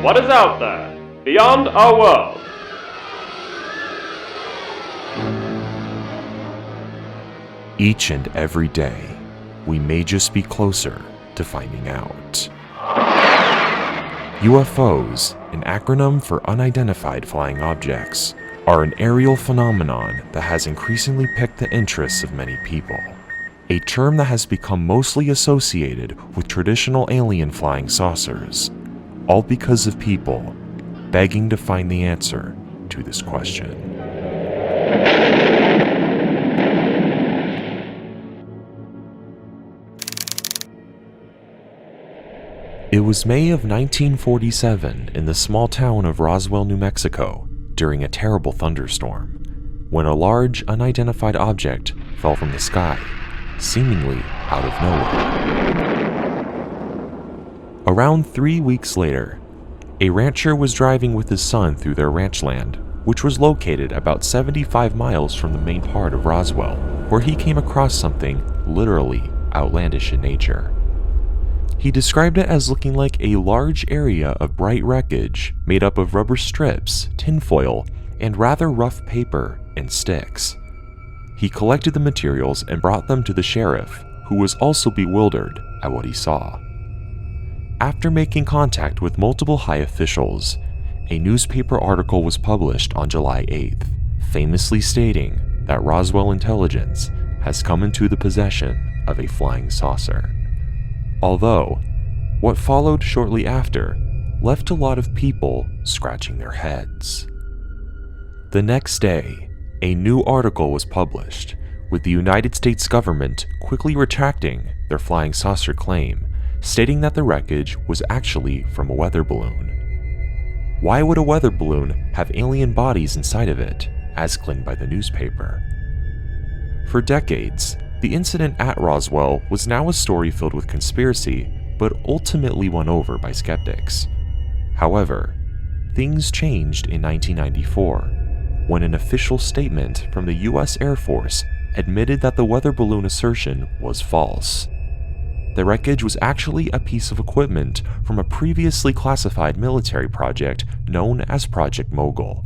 What is out there, beyond our world? Each and every day, we may just be closer to finding out. UFOs, an acronym for unidentified flying objects, are an aerial phenomenon that has increasingly piqued the interests of many people. A term that has become mostly associated with traditional alien flying saucers, all because of people begging to find the answer to this question. It was May of 1947 in the small town of Roswell, New Mexico, during a terrible thunderstorm, when a large unidentified object fell from the sky, seemingly out of nowhere. Around 3 weeks later, a rancher was driving with his son through their ranch land, which was located about 75 miles from the main part of Roswell, where he came across something literally outlandish in nature. He described it as looking like a large area of bright wreckage made up of rubber strips, tinfoil, and rather rough paper and sticks. He collected the materials and brought them to the sheriff, who was also bewildered at what he saw. After making contact with multiple high officials, a newspaper article was published on July 8th, famously stating that Roswell intelligence has come into the possession of a flying saucer. Although, what followed shortly after left a lot of people scratching their heads. The next day, a new article was published, with the United States government quickly retracting their flying saucer claim, stating that the wreckage was actually from a weather balloon. Why would a weather balloon have alien bodies inside of it, as claimed by the newspaper? For decades, the incident at Roswell was now a story filled with conspiracy, but ultimately won over by skeptics. However, things changed in 1994, when an official statement from the US Air Force admitted that the weather balloon assertion was false. The wreckage was actually a piece of equipment from a previously classified military project known as Project Mogul,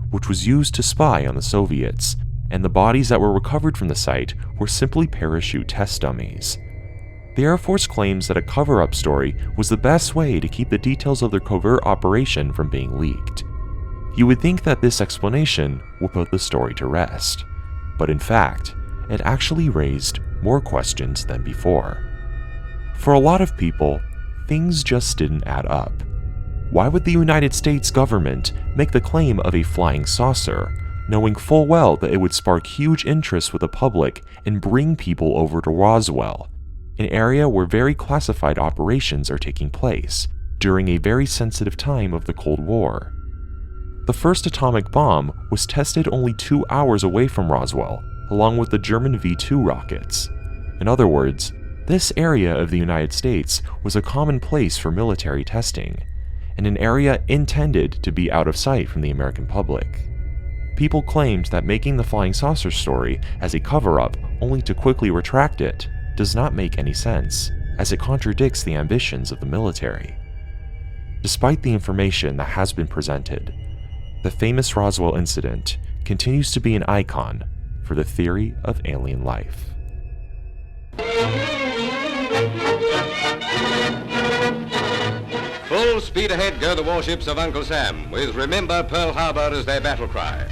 which was used to spy on the Soviets, and the bodies that were recovered from the site were simply parachute test dummies. The Air Force claims that a cover-up story was the best way to keep the details of their covert operation from being leaked. You would think that this explanation would put the story to rest, but in fact, it actually raised more questions than before. For a lot of people, things just didn't add up. Why would the United States government make the claim of a flying saucer, knowing full well that it would spark huge interest with the public and bring people over to Roswell, an area where very classified operations are taking place during a very sensitive time of the Cold War? The first atomic bomb was tested only 2 hours away from Roswell, along with the German V-2 rockets. In other words, this area of the United States was a common place for military testing, and an area intended to be out of sight from the American public. People claimed that making the flying saucer story as a cover-up only to quickly retract it does not make any sense, as it contradicts the ambitions of the military. Despite the information that has been presented, the famous Roswell incident continues to be an icon for the theory of alien life. Full speed ahead go the warships of Uncle Sam, with "Remember Pearl Harbor" as their battle cry.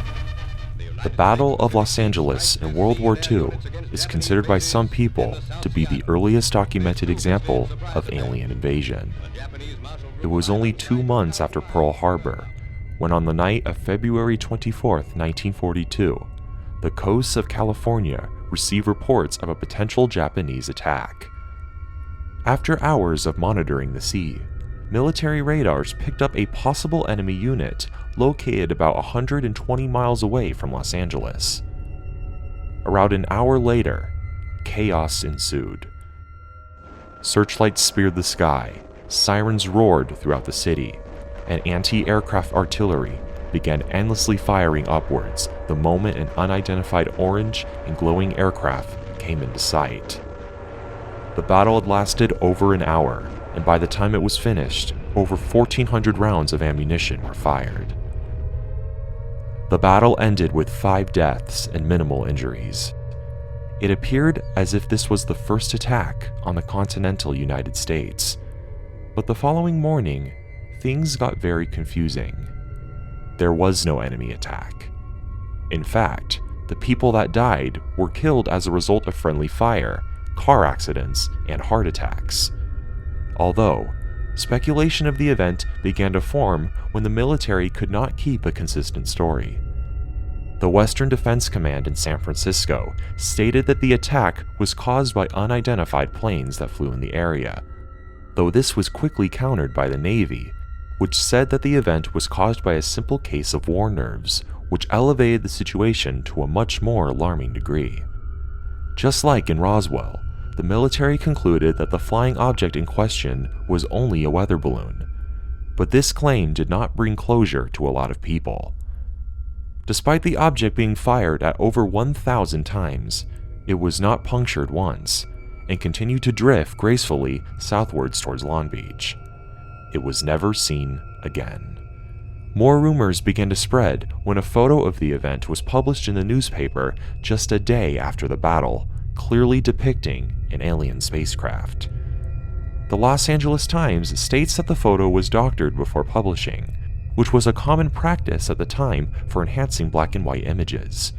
The Battle of Los Angeles in World War II is considered by some people to be the earliest documented example of alien invasion. It was only 2 months after Pearl Harbor, when on the night of February 24, 1942, the coasts of California received reports of a potential Japanese attack. After hours of monitoring the sea, military radars picked up a possible enemy unit located about 120 miles away from Los Angeles. Around an hour later, chaos ensued. Searchlights speared the sky, sirens roared throughout the city, and anti-aircraft artillery began endlessly firing upwards the moment an unidentified orange and glowing aircraft came into sight. The battle had lasted over an hour, and by the time it was finished, over 1,400 rounds of ammunition were fired. The battle ended with 5 deaths and minimal injuries. It appeared as if this was the first attack on the continental United States, but the following morning, things got very confusing. There was no enemy attack. In fact, the people that died were killed as a result of friendly fire, car accidents, and heart attacks. Although, speculation of the event began to form when the military could not keep a consistent story. The Western Defense Command in San Francisco stated that the attack was caused by unidentified planes that flew in the area, though this was quickly countered by the Navy, which said that the event was caused by a simple case of war nerves, which elevated the situation to a much more alarming degree. Just like in Roswell, the military concluded that the flying object in question was only a weather balloon, but this claim did not bring closure to a lot of people. Despite the object being fired at over 1,000 times, it was not punctured once, and continued to drift gracefully southwards towards Long Beach. It was never seen again. More rumors began to spread when a photo of the event was published in the newspaper just a day after the battle, clearly depicting an alien spacecraft. The Los Angeles Times states that the photo was doctored before publishing, which was a common practice at the time for enhancing black and white images.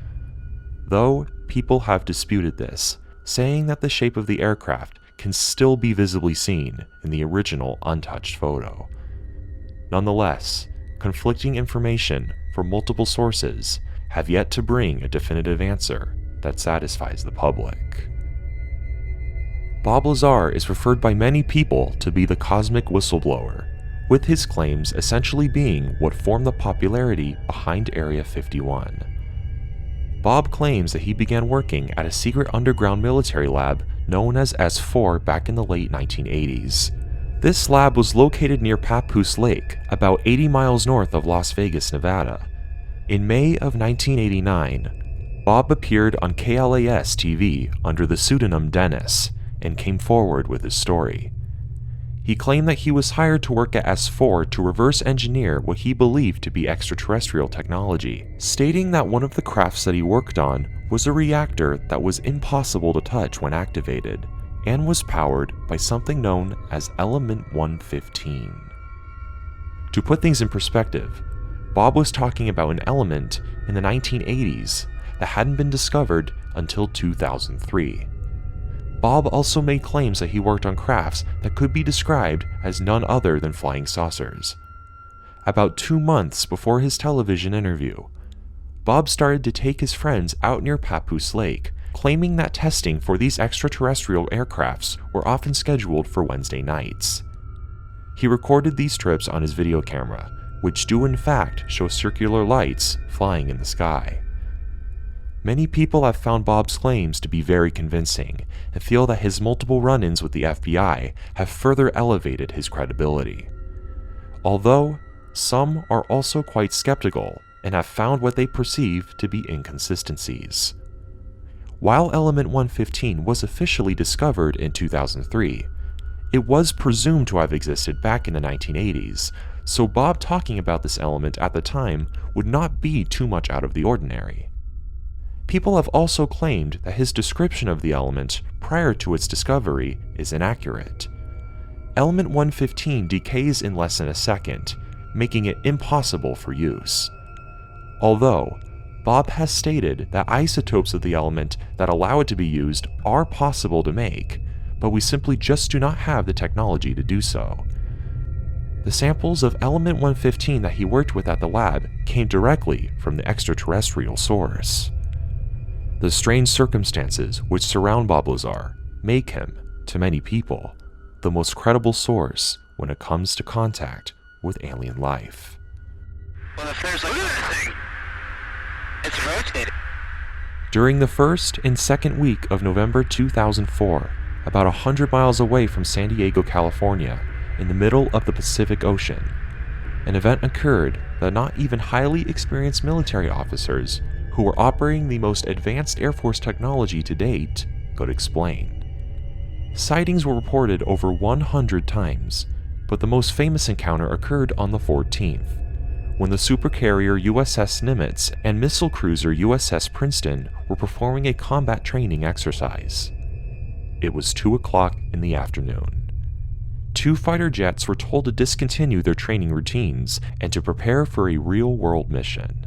Though people have disputed this, saying that the shape of the aircraft can still be visibly seen in the original untouched photo. Nonetheless, conflicting information from multiple sources have yet to bring a definitive answer that satisfies the public. Bob Lazar is referred by many people to be the cosmic whistleblower, with his claims essentially being what formed the popularity behind Area 51. Bob claims that he began working at a secret underground military lab known as S4 back in the late 1980s. This lab was located near Papoose Lake, about 80 miles north of Las Vegas, Nevada. In May of 1989, Bob appeared on KLAS TV under the pseudonym Dennis and came forward with his story. He claimed that he was hired to work at S4 to reverse engineer what he believed to be extraterrestrial technology, stating that one of the crafts that he worked on was a reactor that was impossible to touch when activated, and was powered by something known as Element 115. To put things in perspective, Bob was talking about an element in the 1980s that hadn't been discovered until 2003. Bob also made claims that he worked on crafts that could be described as none other than flying saucers. About 2 months before his television interview, Bob started to take his friends out near Papoose Lake, claiming that testing for these extraterrestrial aircrafts were often scheduled for Wednesday nights. He recorded these trips on his video camera, which do in fact show circular lights flying in the sky. Many people have found Bob's claims to be very convincing and feel that his multiple run-ins with the FBI have further elevated his credibility. Although, some are also quite skeptical and have found what they perceive to be inconsistencies. While Element 115 was officially discovered in 2003, it was presumed to have existed back in the 1980s, so Bob talking about this element at the time would not be too much out of the ordinary. People have also claimed that his description of the element prior to its discovery is inaccurate. Element 115 decays in less than a second, making it impossible for use. Although, Bob has stated that isotopes of the element that allow it to be used are possible to make, but we simply just do not have the technology to do so. The samples of Element 115 that he worked with at the lab came directly from the extraterrestrial source. The strange circumstances which surround Bob Lazar make him, to many people, the most credible source when it comes to contact with alien life. Well, if there's look at that thing. It's rotating. During the first and second week of November 2004, about 100 miles away from San Diego, California, in the middle of the Pacific Ocean. An event occurred that not even highly experienced military officers, who were operating the most advanced Air Force technology to date, could explain. Sightings were reported over 100 times, but the most famous encounter occurred on the 14th, when the supercarrier USS Nimitz and missile cruiser USS Princeton were performing a combat training exercise. It was 2 o'clock in the afternoon. 2 fighter jets were told to discontinue their training routines and to prepare for a real-world mission.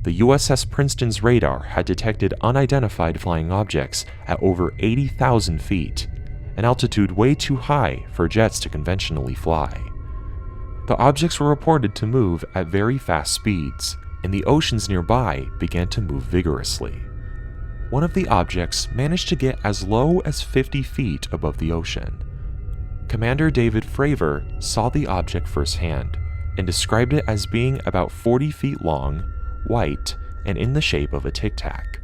The USS Princeton's radar had detected unidentified flying objects at over 80,000 feet, an altitude way too high for jets to conventionally fly. The objects were reported to move at very fast speeds, and the oceans nearby began to move vigorously. One of the objects managed to get as low as 50 feet above the ocean. Commander David Fravor saw the object firsthand and described it as being about 40 feet long, white, and in the shape of a Tic Tac.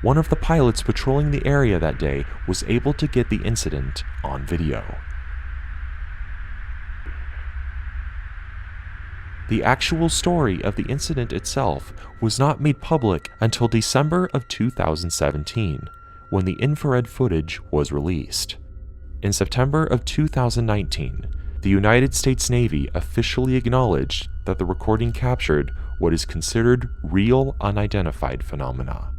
One of the pilots patrolling the area that day was able to get the incident on video. The actual story of the incident itself was not made public until December of 2017, when the infrared footage was released. In September of 2019, the United States Navy officially acknowledged that the recording captured what is considered real unidentified phenomena.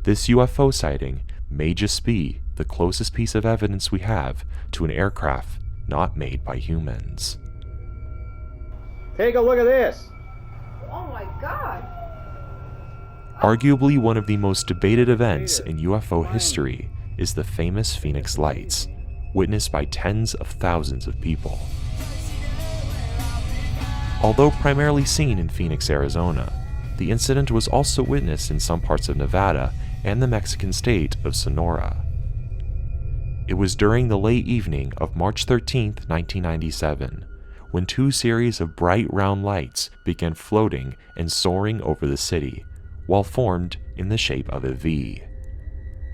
This UFO sighting may just be the closest piece of evidence we have to an aircraft not made by humans. Take a look at this. Oh my God. Arguably one of the most debated events in UFO history is the famous Phoenix Lights, witnessed by tens of thousands of people. Although primarily seen in Phoenix, Arizona, the incident was also witnessed in some parts of Nevada and the Mexican state of Sonora. It was during the late evening of March 13, 1997, when 2 series of bright round lights began floating and soaring over the city, while formed in the shape of a V.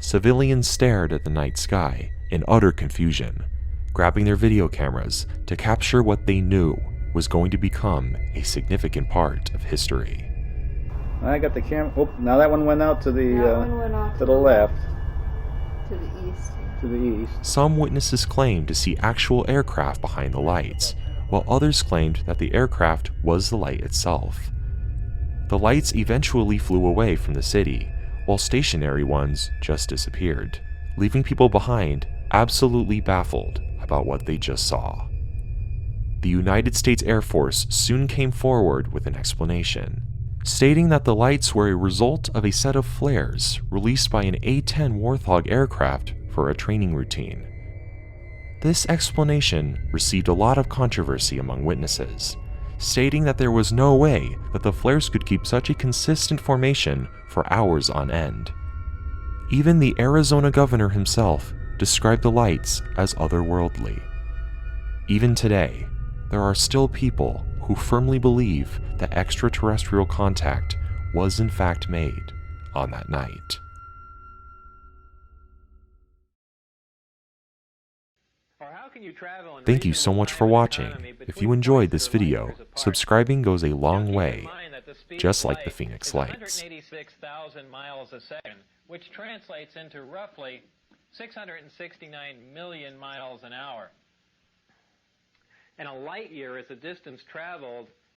Civilians stared at the night sky in utter confusion, grabbing their video cameras to capture what they knew was going to become a significant part of history. I got the camera. Oh, now that one went out to the to the left. To the east. To the east. Some witnesses claimed to see actual aircraft behind the lights, while others claimed that the aircraft was the light itself. The lights eventually flew away from the city, while stationary ones just disappeared, leaving people behind absolutely baffled about what they just saw. The United States Air Force soon came forward with an explanation, stating that the lights were a result of a set of flares released by an A-10 Warthog aircraft for a training routine. This explanation received a lot of controversy among witnesses, stating that there was no way that the flares could keep such a consistent formation for hours on end. Even the Arizona governor himself described the lights as otherworldly. Even today, there are still people who firmly believe that extraterrestrial contact was in fact made on that night. Thank you so much for watching. If you enjoyed this video, subscribing goes a long way, just like the Phoenix Lights. 186,000 miles a second, which translates into roughly 669 million miles an hour. And a light year is the distance traveled